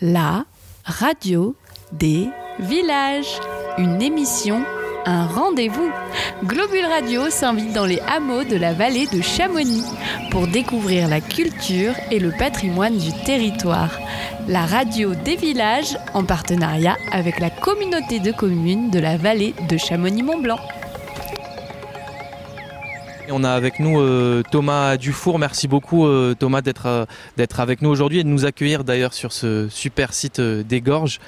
La radio des villages. Une émission, un rendez-vous. Globule Radio s'invite dans les hameaux de la vallée de Chamonix pour découvrir la culture et le patrimoine du territoire. La radio des villages en partenariat avec la communauté de communes de la vallée de Chamonix-Mont-Blanc. Et on a avec nous Thomas Dufour. Merci beaucoup Thomas d'être avec nous aujourd'hui et de nous accueillir d'ailleurs sur ce super site des Gorges.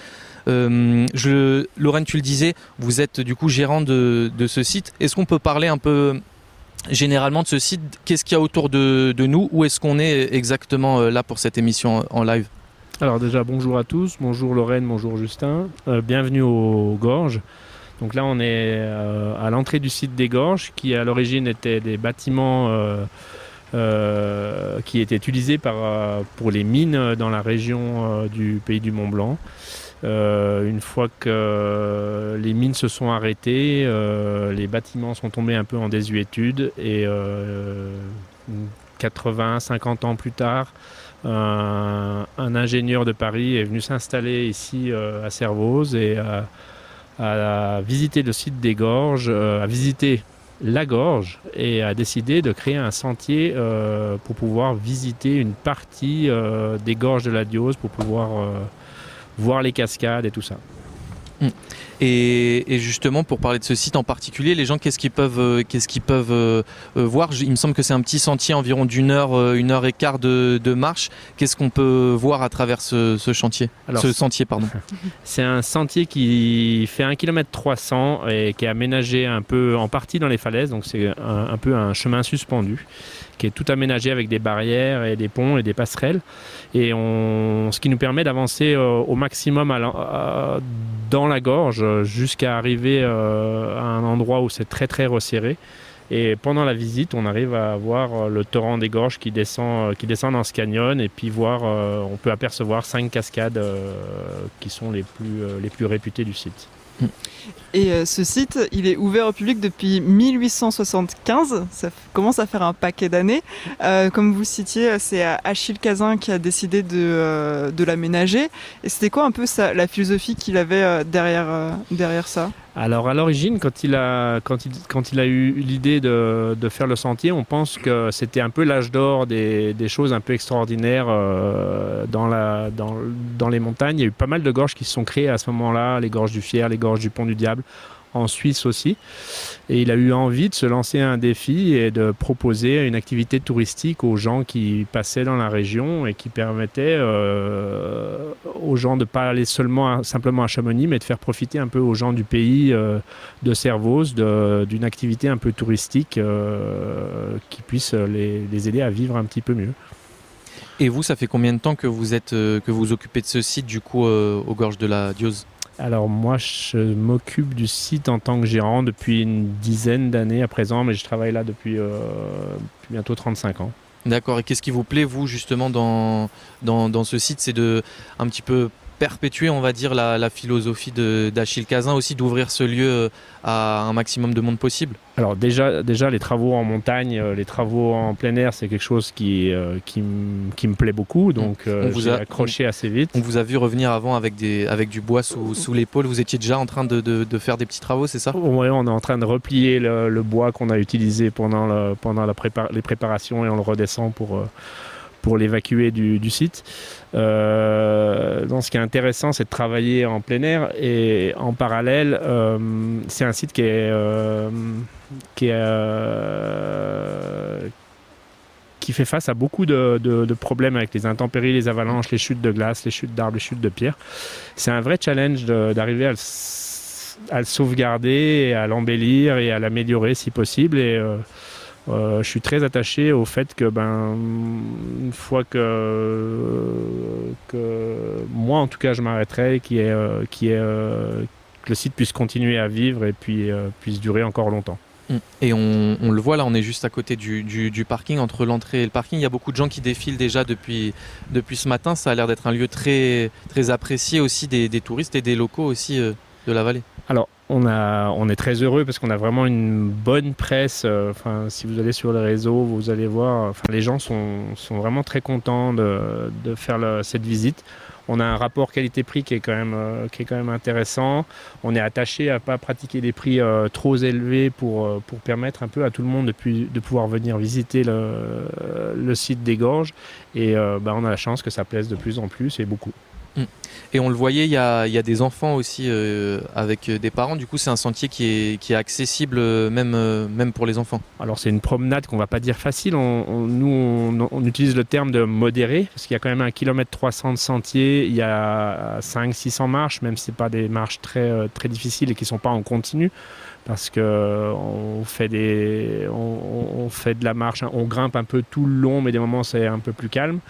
Lorraine, tu le disais, vous êtes du coup gérant de ce site. Est-ce qu'on peut parler un peu généralement de ce site? Qu'est-ce qu'il y a autour de nous? Où est-ce qu'on est exactement là pour cette émission en live? Alors déjà, bonjour à tous. Bonjour Lorraine, bonjour Justin. Bienvenue aux Gorges. Donc là, on est à l'entrée du site des Gorges, qui à l'origine étaient des bâtiments qui étaient utilisés pour les mines dans la région du pays du Mont-Blanc. Une fois que les mines se sont arrêtées, les bâtiments sont tombés un peu en désuétude et 80-50 ans plus tard, un ingénieur de Paris est venu s'installer ici à Servoz et a visité le site des Gorges, a visité la gorge et a décidé de créer un sentier pour pouvoir visiter une partie des gorges de la Diose, pour pouvoir voir les cascades et tout ça. Et justement, pour parler de ce site en particulier, les gens, qu'est-ce qu'ils peuvent voir? Il me semble que c'est un petit sentier environ d'une heure et quart de marche. Qu'est-ce qu'on peut voir à travers ce sentier? C'est un sentier qui fait 1,3 km et qui est aménagé un peu en partie dans les falaises. Donc c'est un peu un chemin suspendu qui est tout aménagé avec des barrières et des ponts et des passerelles. Et ce qui nous permet d'avancer au maximum dans la gorge jusqu'à arriver à un endroit où c'est très très resserré. Et pendant la visite, on arrive à voir le torrent des Gorges qui descend dans ce canyon, et puis on peut apercevoir 5 cascades qui sont les plus réputées du site. Et ce site, il est ouvert au public depuis 1875, ça commence à faire un paquet d'années. Comme vous citiez, c'est Achille Cazin qui a décidé de l'aménager. Et c'était quoi un peu la philosophie qu'il avait derrière ça? Alors à l'origine, quand il a eu l'idée de faire le sentier, on pense que c'était un peu l'âge d'or des choses un peu extraordinaires dans les montagnes. Il y a eu pas mal de gorges qui se sont créées à ce moment-là, les gorges du Fier, les gorges du Pont du Diable, en Suisse aussi. Et il a eu envie de se lancer un défi et de proposer une activité touristique aux gens qui passaient dans la région et qui permettait aux gens de ne pas aller simplement à Chamonix, mais de faire profiter un peu aux gens du pays de Servoz d'une activité un peu touristique qui puisse les aider à vivre un petit peu mieux. Et vous, ça fait combien de temps que vous occupez de ce site du coup aux Gorges de la Diose? Alors moi, je m'occupe du site en tant que gérant depuis une dizaine d'années à présent, mais je travaille là depuis bientôt 35 ans. D'accord, et qu'est-ce qui vous plaît, vous, justement, dans ce site? C'est de un petit peu perpétuer, on va dire, la philosophie d'Achille Cazin aussi, d'ouvrir ce lieu à un maximum de monde possible? Alors déjà les travaux en montagne, les travaux en plein air, c'est quelque chose qui me plaît beaucoup, donc j'ai accroché assez vite. On vous a vu revenir avant avec du bois sous l'épaule. Vous étiez déjà en train de faire des petits travaux, c'est ça? Oui, on est en train de replier le bois qu'on a utilisé pendant les préparations, et on le redescend pour l'évacuer du site. Donc ce qui est intéressant, c'est de travailler en plein air, et en parallèle, c'est un site qui fait face à beaucoup de problèmes avec les intempéries, les avalanches, les chutes de glace, les chutes d'arbres, les chutes de pierres. C'est un vrai challenge d'arriver à le sauvegarder, et à l'embellir et à l'améliorer si possible. Et je suis très attaché au fait que une fois que moi en tout cas je m'arrêterai, que le site puisse continuer à vivre et puis puisse durer encore longtemps. Et on le voit là, on est juste à côté du parking, entre l'entrée et le parking. Il y a beaucoup de gens qui défilent déjà depuis ce matin. Ça a l'air d'être un lieu très, très apprécié aussi des touristes et des locaux aussi de la vallée. Alors on est très heureux parce qu'on a vraiment une bonne presse. Si vous allez sur les réseaux, vous allez voir, les gens sont vraiment très contents de faire cette visite. On a un rapport qualité-prix qui est quand même intéressant. On est attaché à ne pas pratiquer des prix trop élevés pour permettre un peu à tout le monde de pouvoir venir visiter le site des Gorges. Et on a la chance que ça plaise de plus en plus et beaucoup. Et on le voyait, il y a des enfants aussi avec des parents. Du coup, c'est un sentier qui est accessible même pour les enfants. Alors, c'est une promenade qu'on ne va pas dire facile. Nous, on utilise le terme de modéré parce qu'il y a quand même 1,3 km de sentier. Il y a 500-600 marches, même si ce n'est pas des marches très, très difficiles et qui ne sont pas en continu. Parce qu'on fait on fait de la marche, on grimpe un peu tout le long, mais des moments, c'est un peu plus calme.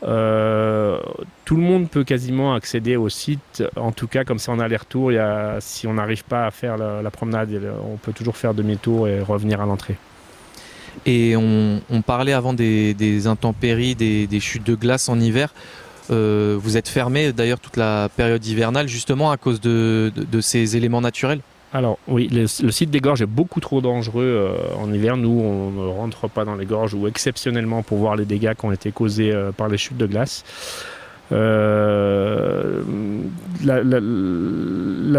Tout le monde peut quasiment accéder au site, en tout cas comme ça en aller-retour. Si on n'arrive pas à faire la promenade, on peut toujours faire demi-tour et revenir à l'entrée. Et on parlait avant des intempéries, des chutes de glace en hiver. Vous êtes fermé d'ailleurs toute la période hivernale justement à cause de ces éléments naturels? Alors oui, le site des Gorges est beaucoup trop dangereux en hiver. Nous, on ne rentre pas dans les gorges ou exceptionnellement pour voir les dégâts qui ont été causés par les chutes de glace. La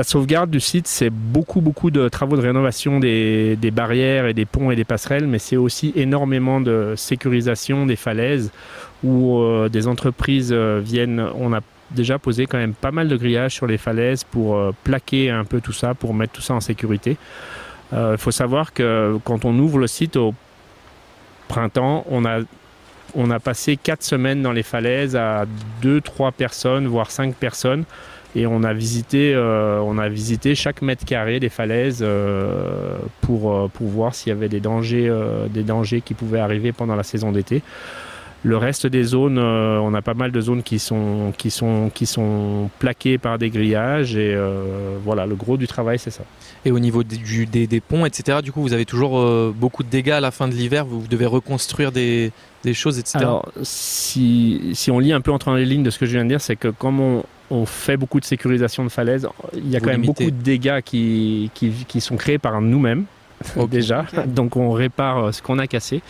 sauvegarde du site, c'est beaucoup de travaux de rénovation des barrières et des ponts et des passerelles, mais c'est aussi énormément de sécurisation des falaises où des entreprises viennent. On a déjà posé quand même pas mal de grillages sur les falaises pour plaquer un peu tout ça, pour mettre tout ça en sécurité. Il faut savoir que quand on ouvre le site au printemps, on a passé 4 semaines dans les falaises à 2-3 personnes, voire 5 personnes. Et on a visité chaque mètre carré des falaises pour voir s'il y avait des dangers qui pouvaient arriver pendant la saison d'été. Le reste des zones, on a pas mal de zones qui sont plaquées par des grillages et voilà, le gros du travail c'est ça. Et au niveau des ponts, etc., du coup vous avez toujours beaucoup de dégâts à la fin de l'hiver, vous devez reconstruire des choses, etc. Alors si on lit un peu entre les lignes de ce que je viens de dire, c'est que comme on fait beaucoup de sécurisation de falaises, il y a quand même beaucoup de dégâts qui sont créés par nous-mêmes. Okay. Déjà, donc on répare ce qu'on a cassé.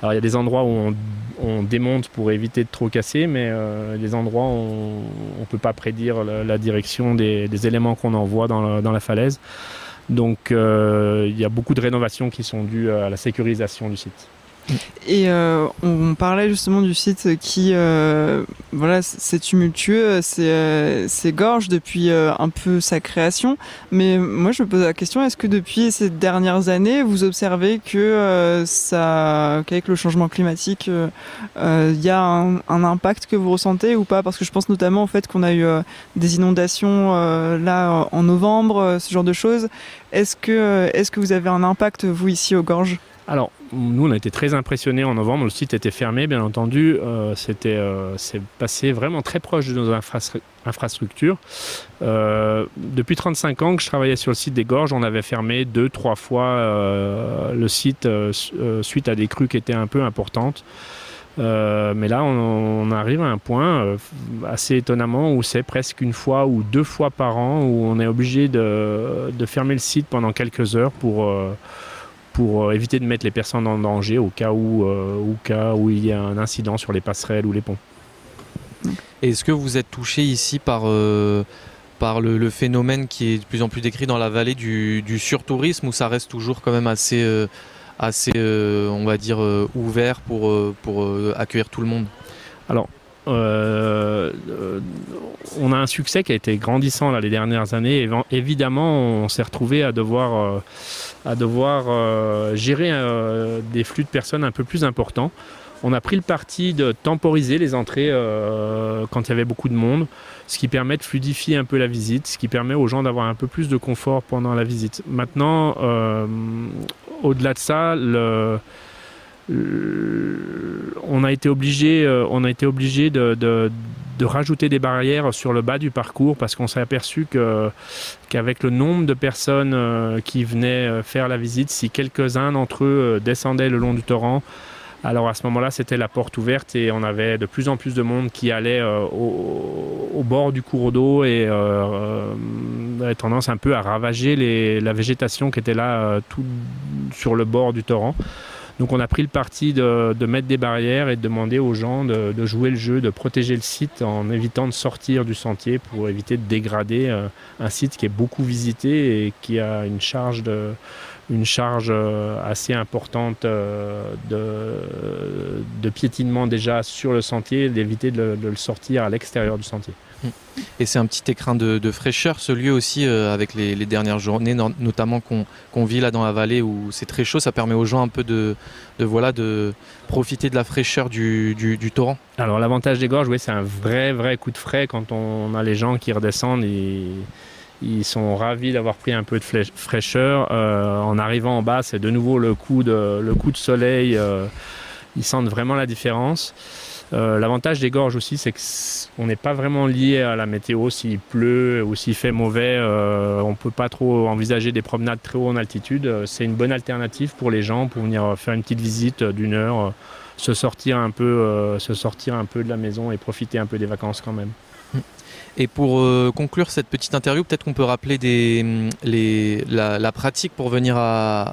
Alors il y a des endroits où on démonte pour éviter de trop casser, mais des endroits où on ne peut pas prédire la direction des éléments qu'on envoie dans la falaise. Donc il y a beaucoup de rénovations qui sont dues à la sécurisation du site. Et on parlait justement du site qui, voilà, c'est tumultueux, c'est gorge depuis un peu sa création. Mais moi, je me pose la question, est-ce que depuis ces dernières années, vous observez que qu'avec le changement climatique, il y a un impact que vous ressentez ou pas? Parce que je pense notamment au fait qu'on a eu des inondations là en novembre, ce genre de choses. Est-ce que vous avez un impact, vous, ici aux Gorges? Alors, nous, on a été très impressionnés en novembre. Le site était fermé, bien entendu. C'est passé vraiment très proche de nos infrastructures. Depuis 35 ans que je travaillais sur le site des Gorges, on avait fermé 2-3 fois le site suite à des crues qui étaient un peu importantes. Mais là, on arrive à un point assez étonnamment où c'est presque 1 fois ou 2 fois par an où on est obligé de fermer le site pendant quelques heures pour éviter de mettre les personnes en danger au cas où il y a un incident sur les passerelles ou les ponts. Est-ce que vous êtes touché ici par le phénomène qui est de plus en plus décrit dans la vallée du surtourisme, ou ça reste toujours quand même assez on va dire, ouvert pour accueillir tout le monde? Alors, on a un succès qui a été grandissant là, les dernières années. Évidemment, on s'est retrouvé à devoir gérer des flux de personnes un peu plus importants. On a pris le parti de temporiser les entrées quand il y avait beaucoup de monde, ce qui permet de fluidifier un peu la visite, ce qui permet aux gens d'avoir un peu plus de confort pendant la visite. Maintenant, au-delà de ça, on a été obligé de rajouter des barrières sur le bas du parcours parce qu'on s'est aperçu qu'avec le nombre de personnes qui venaient faire la visite, si quelques-uns d'entre eux descendaient le long du torrent, alors à ce moment-là, c'était la porte ouverte et on avait de plus en plus de monde qui allait au bord du cours d'eau et avait tendance un peu à ravager la végétation qui était là tout sur le bord du torrent. Donc on a pris le parti de mettre des barrières et de demander aux gens de jouer le jeu, de protéger le site en évitant de sortir du sentier pour éviter de dégrader un site qui est beaucoup visité et qui a une charge assez importante de piétinement déjà sur le sentier, d'éviter de le sortir à l'extérieur du sentier. Et c'est un petit écrin de fraîcheur ce lieu aussi avec les dernières journées notamment qu'on vit là dans la vallée où c'est très chaud, ça permet aux gens un peu de profiter de la fraîcheur du torrent. Alors l'avantage des gorges, oui, c'est un vrai coup de frais quand on a les gens qui redescendent et ils sont ravis d'avoir pris un peu de fraîcheur. En arrivant en bas, c'est de nouveau le coup de soleil. Ils sentent vraiment la différence. L'avantage des gorges aussi, c'est qu'on n'est pas vraiment lié à la météo. S'il pleut ou s'il fait mauvais, on ne peut pas trop envisager des promenades très haut en altitude. C'est une bonne alternative pour les gens pour venir faire une petite visite d'1 heure, se sortir un peu de la maison et profiter un peu des vacances quand même. Et pour conclure cette petite interview, peut-être qu'on peut rappeler la pratique pour venir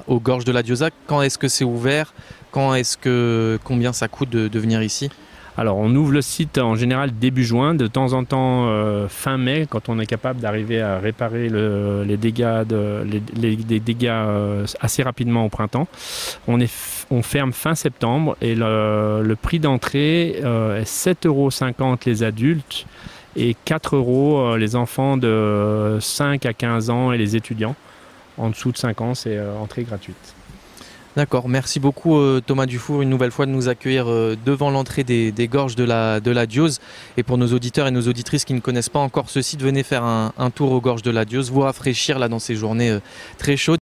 aux gorges de la Diosa. Quand est-ce que c'est ouvert? Combien ça coûte de venir ici? Alors on ouvre le site en général début juin, de temps en temps fin mai, quand on est capable d'arriver à réparer les dégâts assez rapidement au printemps. On ferme fin septembre et le prix d'entrée est 7,50 € les adultes et 4 € les enfants de 5 à 15 ans et les étudiants. En dessous de 5 ans, c'est entrée gratuite. D'accord, merci beaucoup Thomas Dufour une nouvelle fois de nous accueillir devant l'entrée des gorges de la Diose. Et pour nos auditeurs et nos auditrices qui ne connaissent pas encore ce site, venez faire un tour aux gorges de la Diose, vous rafraîchir là dans ces journées très chaudes.